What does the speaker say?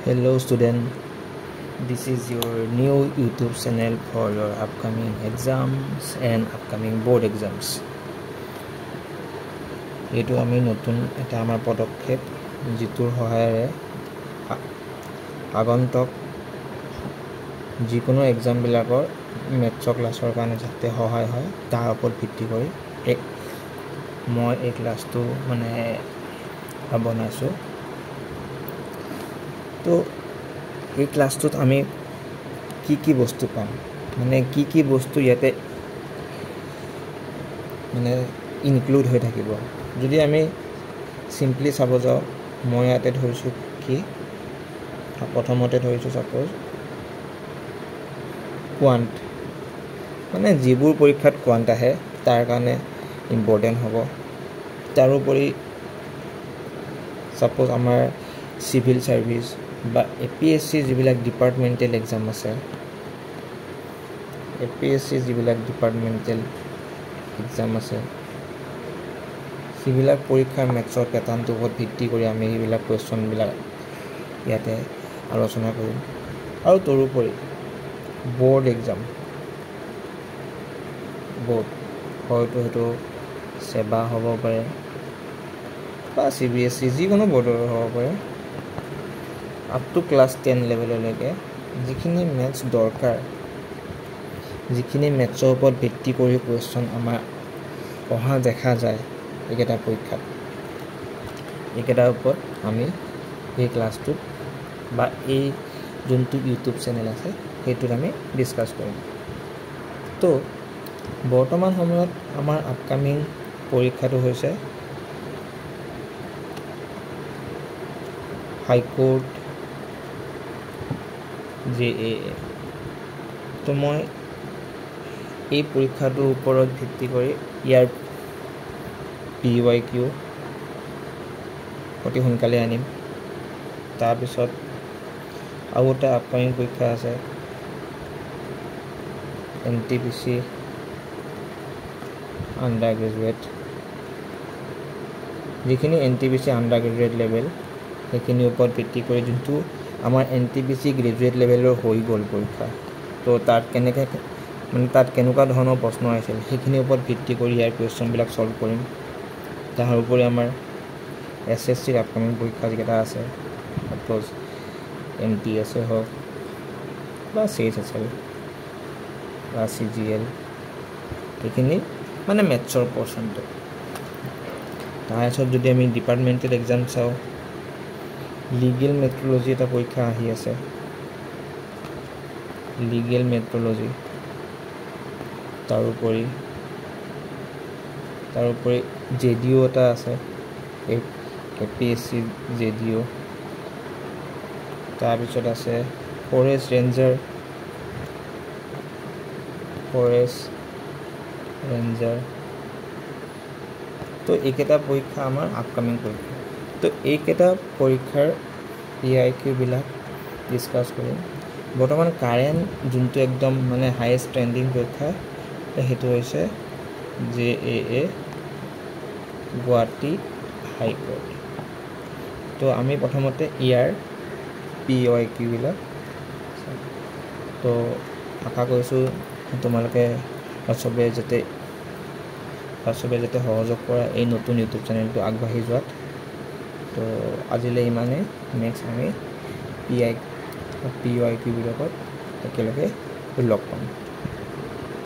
Hello student, this is your new YouTube channel for your upcoming exams and upcoming board exams. এইটো আমি নতুন এটা আমাৰ পদক্ষেপ যিটোৰ সহায়েৰে আগন্তুক যিকোনো এক্সাম বিলাকৰ মেথছ ক্লাছৰ কাৰণে যাতে সহায় হয় তাৰ ওপৰত ভিত্তি কৰি মই এই ক্লাছটো মানে বনাইছো। তো এই ক্লাছটোত আমি কি বস্তু পাম মানে কি বস্তু ইয়াতে মানে ইনক্লুড হৈ থাকিব। যদি আমি সিম্পলি চাব যাওঁ মই ইয়াতে ধৰিছো কি প্ৰথমতে ধৰিছো সাপোজ কোৱান্ট মানে যিবোৰ পৰীক্ষাত কোৱান্ট আহে তাৰ কাৰণে ইম্পৰ্টেন্ট হ'ব। তাৰোপৰি সাপোজ আমাৰ সিভিল সাৰ্ভিস বা এপিএসসি যিবিলাক ডিপাৰ্টমেন্টাল এক্সাম আছে এপিএসসি যিবিলাক ডিপাৰ্টমেন্টাল এক্সাম আছে সিবিলাক পৰীক্ষাৰ মেথছৰ প্যাটাৰ্ণটোৰ ওপৰত ভিত্তি কৰি আমি এইবিলাক কোৱেশ্চন বিলাক ইয়াতে আলোচনা কৰিম। আৰু তৰোপৰি বোৰ্ড এক্সাম বোৰ্ড হয়তো হেতু সেবা হ'ব পাৰে বা সিবিএসসি যিকোনো বোৰ্ডৰ হ'ব পাৰে আপ টু ক্লাস 10 লেভেললৈকে যিখিনি মেথছ দৰকাৰ যিখিনি মেথছৰ ওপৰত ভিত্তি কৰি কোৱেশ্চন আমাৰ অহা দেখা যায় এইকেইটা পৰীক্ষাত এইকেইটাৰ ওপৰত আমি এই ক্লাছটোত বা এই যোনটো ইউটিউব চেনেল আছে সেইটোত আমি ডিসকাস কৰিম। তো বৰ্তমান সময়ত আমাৰ আপকামিং পৰীক্ষাটো হৈছে হাইকোৰ্ট JAA। তো মই এই পৰীক্ষাটোৰ ওপৰত ভিত্তি কৰি ইয়াৰ PYQ অতি সোনকালে আনিম। তাৰ পিছত আৰু এটা আপকামিং পৰীক্ষা আছে NTPC আন্ডাৰ গ্ৰেজুৱেট যিখিনি NTPC আন্ডাৰ গ্ৰেজুৱেট লেভেল সেইখিনি ওপৰত ভিত্তি কৰি যোনটো আমাৰ NTPC গ্ৰেজুৱেট লেভেলৰ হৈ গ'ল পৰীক্ষা তো তাত কেনেকৈ মানে তাত কেনেকুৱা ধৰণৰ প্ৰশ্ন আহিছিল সেইখিনিৰ ওপৰত ভিত্তি কৰি ইয়াৰ কোৱেশ্চন বিলাক সলভ কৰিম। তাৰ উপৰি আমাৰ SSC আপকামিং পৰীক্ষা যেটা আছে সাপোজ MTS হওক বা CHSL বা CGL এইখিনি মানে মেথছৰ পৰ্চনটো। তাৰপিছত যদি আমি ডিপাৰ্টমেন্টাল এক্সাম চাওঁ লিগেল মেট্ৰলজি এটা পৰীক্ষা আহি আছে লিগেল মেট্ৰলজি তাৰোপৰি JDO এটা আছে APSC JDO তাৰপিছত আছে ফৰেষ্ট ৰেঞ্জাৰ তো এইকেইটা পৰীক্ষা আমাৰ আপকামিং পৰীক্ষা। তো এইকেইটা পৰীক্ষাৰ PIQ বিলাক ডিসকাস কৰিম। বৰ্তমান কাৰেন্ট যোনটো একদম মানে হাইয়েষ্ট ট্ৰেন্ডিং পৰীক্ষা সেইটো হৈছে JAA গুৱাহাটী হাইকোৰ্ট। তো আমি প্ৰথমতে ইয়াৰ PYQ বিলাক তো আশা কৰিছো তোমালোকে সবে যাতে সহযোগ কৰা এই নতুন ইউটিউব চেনেলটো আগবাঢ়ি যোৱাত। তো আজিলৈ ইমানে নেক্সট আমি PYQ বিলাকত একেলগে লগ পাম।